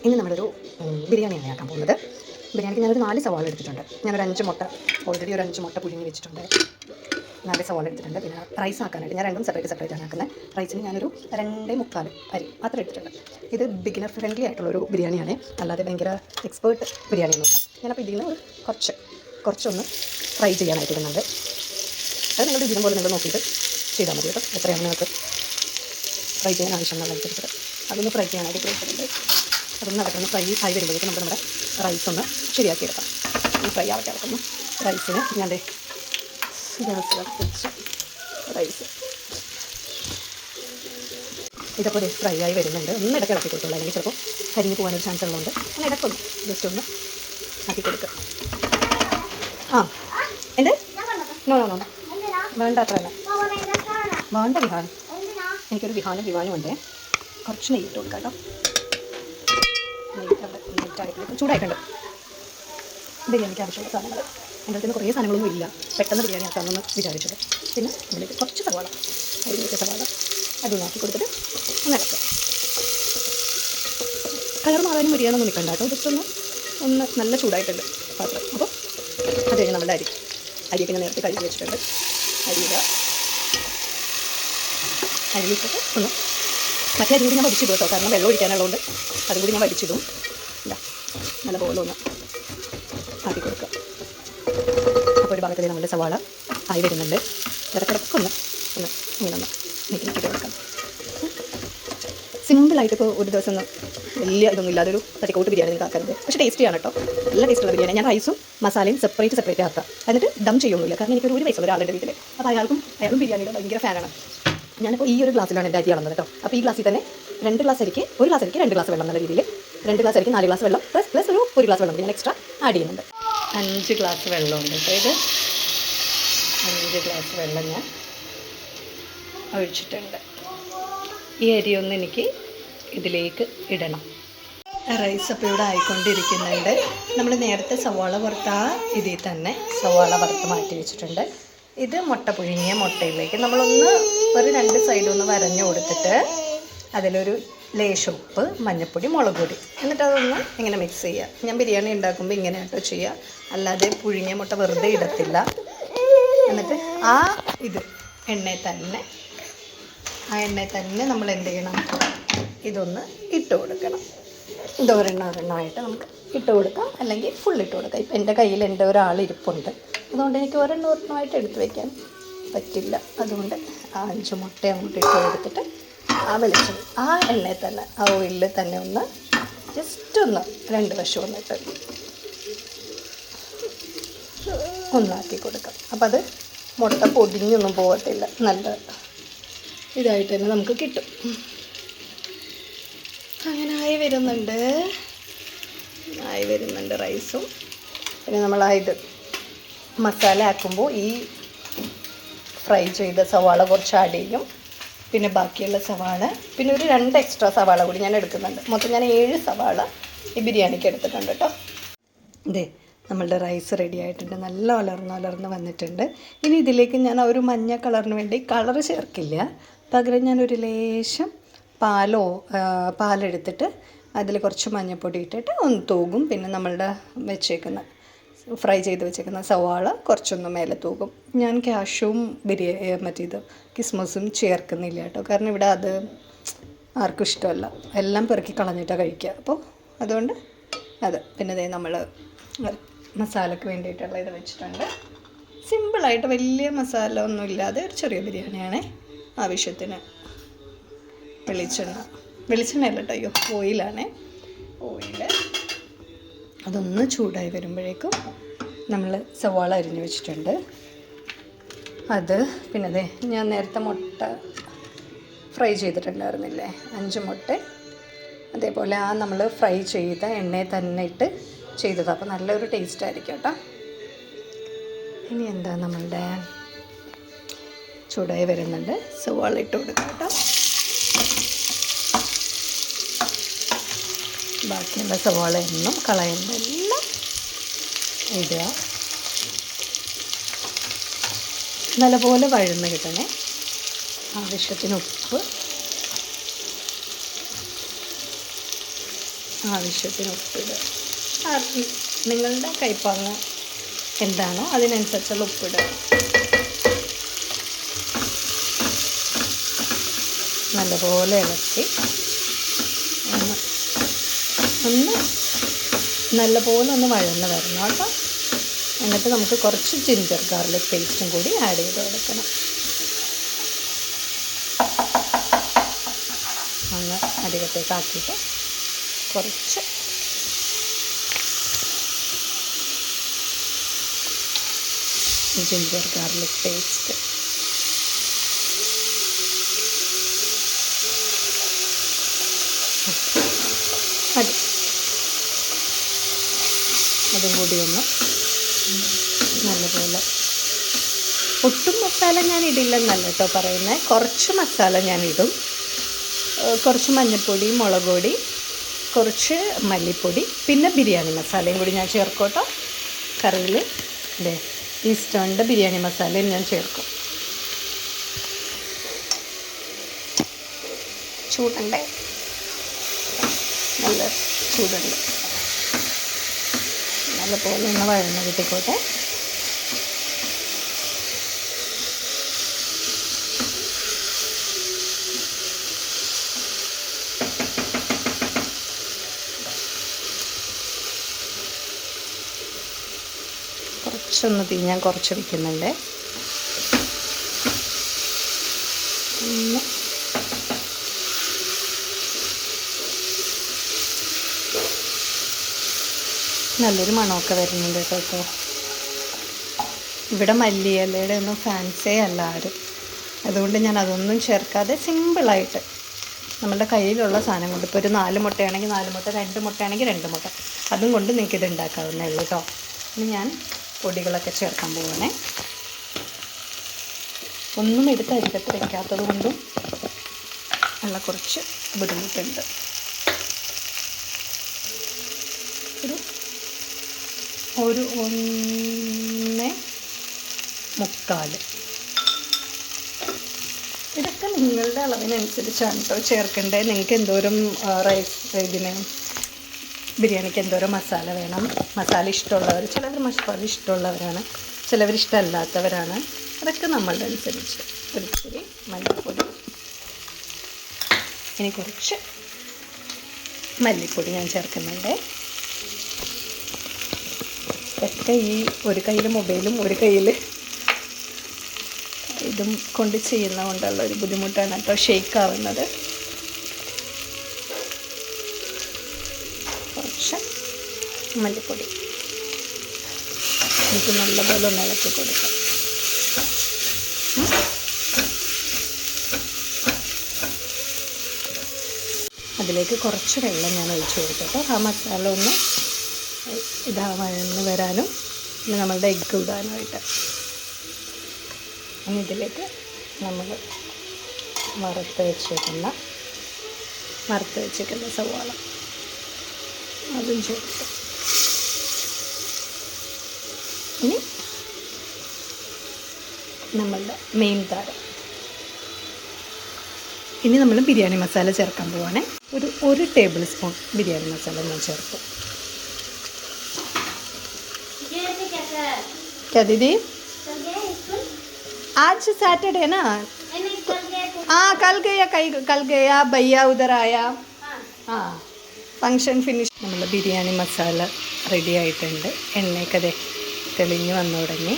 ഇനി നമ്മളൊരു ബിരിയാണിയാണ് ആക്കാൻ പോകുന്നത്. ബിരിയാണിക്ക് ഞാനൊരു 4 സവാള എടുത്തിട്ടുണ്ട്. ഞാനൊരു 5 മുട്ട ഓൾറെഡി ഒരു 5 മുട്ട പുഴുങ്ങി വെച്ചിട്ടുണ്ട്. 4 സവാള എടുത്തിട്ടുണ്ട്. പിന്നെ റൈസ് ആക്കാനായിട്ട് ഞാൻ രണ്ടും സെപ്പറേറ്റ് ആണ് ആക്കുന്നത്. റൈസിന് ഞാനൊരു 2.25 അരി അത്ര എടുത്തിട്ടുണ്ട്. ഇത് ബിഗിനർ ഫ്രണ്ട്ലി ആയിട്ടുള്ളൊരു ബിരിയാണിയാണ്, അല്ലാതെ ഭയങ്കര എക്സ്പേർട്ട് ബിരിയാണിയൊന്നുമില്ല. ഞാനപ്പോൾ ഇതിൽ നിന്ന് കുറച്ചൊന്ന് ഫ്രൈ ചെയ്യാനായിട്ട് ഇടുന്നുണ്ട്. അത് നിങ്ങളുടെ ഇതിനും പോലെ നിങ്ങൾ നോക്കിയിട്ട് ചെയ്താൽ മതി കേട്ടോ. എത്രയാണ് നിങ്ങൾക്ക് ഫ്രൈ ചെയ്യാൻ ആവശ്യമുള്ളതനുസരിച്ചിട്ട് അതൊന്ന് ഫ്രൈ ചെയ്യാനായിട്ട് കൊടുത്തിട്ടുണ്ട്. അതൊന്ന് നടക്കുന്ന ഫ്രൈ ആയി വരുമ്പോഴേക്കും നമ്മുടെ റൈസ് ഒന്ന് ശരിയാക്കി എടുക്കാം. ഈ ഫ്രൈ ആവട്ടെ. അടക്കുന്നു റൈസിന് ഞാൻ വെച്ച് റൈസ് ഇതൊക്കെ ഫ്രൈ ആയി വരുന്നുണ്ട്. ഒന്ന് ഇടയ്ക്ക് ഇളക്കി കൊടുക്കുള്ളൂ, അല്ലെങ്കിൽ ചിലപ്പോൾ കരിഞ്ഞ് പോകാനൊരു ചാൻസ് ഉള്ളതുകൊണ്ട് ഞാൻ ഇടയ്ക്കൊന്ന് ജസ്റ്റ് ഒന്ന് ആക്കി കൊടുക്കുക. എന്ത് നോ വേണ്ട, അത്ര തന്നെ വേണ്ട. വിഹാൻ എനിക്കൊരു വിഹാനും ഉണ്ട്. കുറച്ച് നെയ്യ് ഇട്ട് കൊടുക്കാം കേട്ടോ. നെയ്റ്റായിട്ട് ചൂടായിട്ടുണ്ട്. ബിരിയാണിക്ക് ആവശ്യമുള്ള സാധനങ്ങൾ എൻ്റെ അടുത്ത് കുറേ സാധനങ്ങളൊന്നും ഇല്ല. പെട്ടെന്ന് ബിരിയാണി ആക്കാമെന്ന് വിചാരിച്ചത്. പിന്നെ ഇതിലേക്ക് കുറച്ച് സവാള, അതിലേക്ക് സവാള അതൊന്നും ആക്കി കൊടുത്തിട്ട് ഒന്ന് ഇളക്കുക. കളർ മാറാനും ബിരിയാണൊന്നും നിൽക്കണ്ട കേട്ടോ. ജസ്റ്റ് ഒന്ന് നല്ല ചൂടായിട്ടുണ്ട് പാത്രം. അപ്പോൾ അത് കഴിഞ്ഞ് നമ്മുടെ അരിയൊക്കെ ഞാൻ നേരത്തെ കഴുകി വെച്ചിട്ടുണ്ട്. അരി വെച്ചിട്ട് ഒന്ന് മറ്റേ അരി കൂടി ഞാൻ വടിച്ചിടും കേട്ടോ, കാരണം വെള്ളം ഒഴിക്കാനുള്ളതുകൊണ്ട് അതും കൂടി ഞാൻ വടിച്ചിടും. ഇല്ല, നല്ലപോലെ ഒന്ന് ആക്കി കൊടുക്കുക. അപ്പോൾ ഒരു ഭാഗത്ത് നമ്മുടെ സവാള ആയി വരുന്നുണ്ട്. ഇടയ്ക്കിടയ്ക്കൊന്ന് ഇങ്ങനെ നീക്കി കൊടുക്കാം. സിമ്പിളായിട്ട് ഇപ്പോൾ ഒരു ദിവസം ഒന്നും വലിയ ഇതൊന്നും ഇല്ലാതൊരു തട്ടിക്കോട്ട് ബിരിയാണി നിങ്ങൾക്ക് ആക്കാറുണ്ട്. പക്ഷേ ടേസ്റ്റിയാണ് കേട്ടോ, നല്ല ടേസ്റ്റുള്ള ബിരിയാണി. ഞാൻ റൈസും മസാലയും സെപ്പറേറ്റ് ആക്കാം. എന്നിട്ട് ദം ചെയ്യൊന്നുമില്ല, കാരണം എനിക്കൊരു വയസ്സുള്ള ഒരാളുടെ വീട്ടിൽ. അപ്പോൾ അയാളും ബിരിയാണിയുടെ ഭയങ്കര ഫാനാണ്. ഞാനിപ്പോൾ ഈ ഒരു ഗ്ലാസ്സിലാണ് എൻ്റെ അരി അളന്നത് കേട്ടോ. അപ്പോൾ ഈ ഗ്ലാസ്സിൽ തന്നെ 2 ഗ്ലാസ് അരിക്ക് 1 ഗ്ലാസ് അരിക്ക് 2 ഗ്ലാസ് വെള്ളം എന്നുള്ള രീതിയിൽ 2 ഗ്ലാസ് അരിക്ക് 4 ഗ്ലാസ് വെള്ളം പ്ലസ് ഒരു ഗ്ലാസ് വെള്ളം ഞാൻ എക്സ്ട്രാ ആഡ് ചെയ്യുന്നുണ്ട്. 5 ഗ്ലാസ് വെള്ളമുണ്ട് കേട്ടോ. ഇത് 5 ഗ്ലാസ് വെള്ളം ഞാൻ ഒഴിച്ചിട്ടുണ്ട്. ഈ അരിയൊന്ന് എനിക്ക് ഇതിലേക്ക് ഇടണം. റൈസ് അപ്പോൾ ഇവിടെ ആയിക്കൊണ്ടിരിക്കുന്നുണ്ട്. നമ്മൾ നേരത്തെ സവാള വറുത്ത ഇതിൽ തന്നെ സവാള വറുത്ത് മാറ്റി വെച്ചിട്ടുണ്ട്. ഇത് പുഴുങ്ങിയ മുട്ടയിലേക്ക് നമ്മളൊന്ന് ഒരു 2 സൈഡും ഒന്ന് വരഞ്ഞു കൊടുത്തിട്ട് അതിലൊരു ലേശം ഉപ്പ്, മഞ്ഞൾപ്പൊടി, മുളക് പൊടി, എന്നിട്ട് അതൊന്ന് ഇങ്ങനെ മിക്സ് ചെയ്യുക. ഞാൻ ബിരിയാണി ഉണ്ടാക്കുമ്പോൾ ഇങ്ങനെ കേട്ടോ ചെയ്യുക, അല്ലാതെ പുഴുങ്ങിയ മുട്ട വെറുതെ ഇടത്തില്ല. എന്നിട്ട് ആ എണ്ണയിൽ തന്നെ നമ്മൾ എന്ത് ചെയ്യണം, ഇതൊന്ന് ഇട്ട് കൊടുക്കണം. ഇത് ഒരെണ്ണമായിട്ട് നമുക്ക് ഇട്ട് കൊടുക്കാം, അല്ലെങ്കിൽ ഫുൾ ഇട്ട് കൊടുക്കാം. ഇപ്പം എൻ്റെ കയ്യിൽ എൻ്റെ ഒരാൾ ഇരിപ്പുണ്ട്, അതുകൊണ്ട് എനിക്ക് ഒരെണ്ണമായിട്ട് എടുത്ത് വയ്ക്കാൻ പറ്റില്ല. അതുകൊണ്ട് 5 മുട്ട അങ്ങോട്ട് ഇട്ട് കൊടുത്തിട്ട് ആ എണ്ണയിൽ തന്നെ ആ ഓയിലിൽ തന്നെ ഒന്ന് ജസ്റ്റ് ഒന്ന് 2 വശം ഒന്നിട്ട് ഒന്നാക്കി കൊടുക്കാം. അപ്പം അത് മുട്ട പൊടിഞ്ഞൊന്നും പോകത്തില്ല, നല്ല ഇതായിട്ട് തന്നെ നമുക്ക് കിട്ടും. അങ്ങനെ ആയി വരുന്നുണ്ട് റൈസും. പിന്നെ നമ്മൾ മസാല ആക്കുമ്പോൾ ഈ ഫ്രൈ ചെയ്ത സവാള കുറച്ച് ആഡ് ചെയ്യും. പിന്നെ ബാക്കിയുള്ള സവാള, പിന്നെ ഒരു 2 എക്സ്ട്രാ സവാള കൂടി ഞാൻ എടുക്കുന്നുണ്ട്. മൊത്തം ഞാൻ 7 സവാള ഈ ബിരിയാണിക്ക് എടുത്തിട്ടുണ്ട് കേട്ടോ. ഇതേ നമ്മളുടെ റൈസ് റെഡി ആയിട്ടുണ്ട്. നല്ല ഉലർന്ന് വന്നിട്ടുണ്ട്. ഇനി ഇതിലേക്ക് ഞാൻ ഒരു മഞ്ഞ കളറിന് വേണ്ടി കളർ ചേർക്കില്ല, പകരം ഞാനൊരു ലേശം പാലെടുത്തിട്ട് അതിൽ കുറച്ച് മഞ്ഞൾപ്പൊടി ഇട്ടിട്ട് ഒന്ന് തൂകും. പിന്നെ നമ്മളുടെ ഫ്രൈ ചെയ്ത് വെച്ചേക്കുന്ന സവാള കുറച്ചൊന്ന് മേലെ തൂകും. ഞാൻ കാഷ്യൂവും കിസ്മസും ചേർക്കുന്നില്ല കേട്ടോ, കാരണം ഇവിടെ അത് ആർക്കും ഇഷ്ടമല്ല, എല്ലാം പെറുക്കി കളഞ്ഞിട്ടാണ് കഴിക്കുക. അപ്പോൾ അതുകൊണ്ട് പിന്നെ നമ്മൾ മസാലയ്ക്ക് വേണ്ടിയിട്ടുള്ള ഇത് വെച്ചിട്ടുണ്ട്. സിമ്പിളായിട്ട് വലിയ മസാല ഒന്നും ഇല്ലാതെ ഒരു ചെറിയ ബിരിയാണിയാണ്. ആവശ്യത്തിന് വെളിച്ചെണ്ണയല്ല കേട്ടോ, ഓയിലാണ്. അതൊന്ന് ചൂടായി വരുമ്പോഴേക്കും നമ്മൾ സവാള അരിഞ്ഞ് വെച്ചിട്ടുണ്ട്. പിന്നെ ഞാൻ നേരത്തെ മുട്ട ഫ്രൈ ചെയ്തിട്ടുണ്ടായിരുന്നില്ലേ, 5 മുട്ട അതേപോലെ നമ്മൾ ഫ്രൈ ചെയ്ത എണ്ണയിൽ തന്നെ ഇട്ട് ചെയ്തത്. അപ്പോൾ നല്ലൊരു ടേസ്റ്റ് ആയിരിക്കും കേട്ടോ. ഇനി എന്താ, നമ്മളുടെ ചൂടായി വരുന്നുണ്ട്, സവാള ഇട്ട് കൊടുക്കാം കേട്ടോ. ബാക്കിയുള്ള സവാള ഒന്നും കളയുന്നില്ല, ഇടുക. നല്ലപോലെ വഴന്ന് കിട്ടണേ. ആവശ്യത്തിന് ഉപ്പ്, ആവശ്യത്തിന് ഉപ്പിടുക. നിങ്ങളുടെ കൈപ്പാങ്ങ് എന്താണോ അതിനനുസരിച്ചുള്ള ഉപ്പിടുക. നല്ലപോലെ ഇളക്കി ഒന്ന് നല്ലപോലെ ഒന്ന് വഴന്ന് വരണം കേട്ടോ. എന്നിട്ട് നമുക്ക് കുറച്ച് ജിഞ്ചർ ഗാർലിക് പേസ്റ്റും കൂടി ആഡ് ചെയ്ത് കൊടുക്കണം. ഒന്ന് അധികത്തേക്ക് ആക്കിയിട്ട് കുറച്ച് ജിഞ്ചർ ഗാർലിക് പേസ്റ്റ് മതി. അതും കൂടി ഒന്ന് നല്ലപോലെ, ഒട്ടും മസാല ഞാൻ ഇടില്ലെന്നല്ല കേട്ടോ പറയുന്നത്, കുറച്ച് മസാല ഞാൻ ഇടും. കുറച്ച് മഞ്ഞൾപ്പൊടി, മുളക് പൊടി, കുറച്ച് മല്ലിപ്പൊടി, പിന്നെ ബിരിയാണി മസാലയും കൂടി ഞാൻ ചേർക്കും കേട്ടോ. കറിയിൽ ഈസ്റ്റേണിൻ്റെ ബിരിയാണി മസാലയും ഞാൻ ചേർക്കും. ചൂടുണ്ടേ, നല്ല ചൂടുണ്ട്. നല്ലപോലെ ഒന്ന് വഴന്ന് കിട്ടിക്കോട്ടെ. കുറച്ചൊന്ന് തീ ഞാൻ കുറച്ച് വയ്ക്കുന്നുണ്ട്. നല്ലൊരു മണമൊക്കെ വരുന്നുണ്ട് കേട്ടോ. ഇപ്പോൾ ഇവിടെ മല്ലിയിലയുടെ ഒന്നും ഫാൻസേ അല്ല ആരും. അതുകൊണ്ട് ഞാൻ അതൊന്നും ചേർക്കാതെ സിമ്പിളായിട്ട് നമ്മളുടെ കയ്യിലുള്ള സാധനം കൊണ്ട്, ഇപ്പോൾ ഒരു 4 മുട്ടയാണെങ്കിൽ 4 മുട്ട, 2 മുട്ടയാണെങ്കിൽ 2 മുട്ട, അതും കൊണ്ട് നിങ്ങൾക്ക് ഇത് ഉണ്ടാക്കാവുന്നേ ഉള്ളൂ കേട്ടോ. ഇനി ഞാൻ പൊടികളൊക്കെ ചേർക്കാൻ പോവുകയാണേ. ഒന്നും എടുത്ത് അരികത്ത് വയ്ക്കാത്തത് കൊണ്ടും ഉള്ള കുറച്ച് ബുദ്ധിമുട്ടുണ്ട്. ഒരു 1.25. ഇതൊക്കെ നിങ്ങളുടെ അളവിനനുസരിച്ചാണ് കേട്ടോ ചേർക്കേണ്ടത്. നിങ്ങൾക്ക് എന്തോരം ഇതിന് ബിരിയാണിക്ക് എന്തോരം മസാല വേണം, മസാല ഇഷ്ടമുള്ളവർ, ചിലവർ മസാല ഇഷ്ടമുള്ളവരാണ്, ചിലവർ ഇഷ്ടമല്ലാത്തവരാണ്. അതൊക്കെ നമ്മളുടെ അനുസരിച്ച്. ഒരിച്ചിരി മല്ലിപ്പൊടി, ഇനി കുറച്ച് മല്ലിപ്പൊടി ഞാൻ ചേർക്കുന്നുണ്ട്. ഒക്കെ ഈ ഒരു കയ്യിൽ മൊബൈലും ഒരു കയ്യിൽ ഇതും കൊണ്ട് ചെയ്യുന്ന കൊണ്ടുള്ള ഒരു ബുദ്ധിമുട്ടാണ് കേട്ടോ ഷേക്ക് ആവുന്നത്. കുറച്ച് മല്ലിപ്പൊടി എനിക്ക് നല്ലപോലെ ഒന്ന് ഇളക്കി കൊടുക്കാം. അതിലേക്ക് കുറച്ച് വെള്ളം ഞാൻ ഒഴിച്ച് കൊടുത്തിട്ട് ആ മസാല ഒന്ന് വഴന്ന് വരാനും പിന്നെ നമ്മളുടെ എഗ്ഗ് ഇടാനുമായിട്ട്. ഇനി ഇതിലേക്ക് നമ്മൾ വറുത്ത് വെച്ചേക്കുന്ന സവാള അതും ചേർത്ത്, ഇനി നമ്മളുടെ മെയിൻ താരം, ഇനി നമ്മൾ ബിരിയാണി മസാല ചേർക്കാൻ പോവാണേ. ഒരു ടേബിൾ സ്പൂൺ ബിരിയാണി മസാല ഞാൻ ചേർത്തു. क्या दीदी? आज सैटरडे ना? हाँ कल गया भैया उधर आया. हाँ ഫങ്ഷൻ ഫിനിഷ്. നമ്മൾ ബിരിയാണി മസാല റെഡി ആയിട്ടുണ്ട്. എണ്ണയൊക്കെ തെളിഞ്ഞ് വന്നു തുടങ്ങി.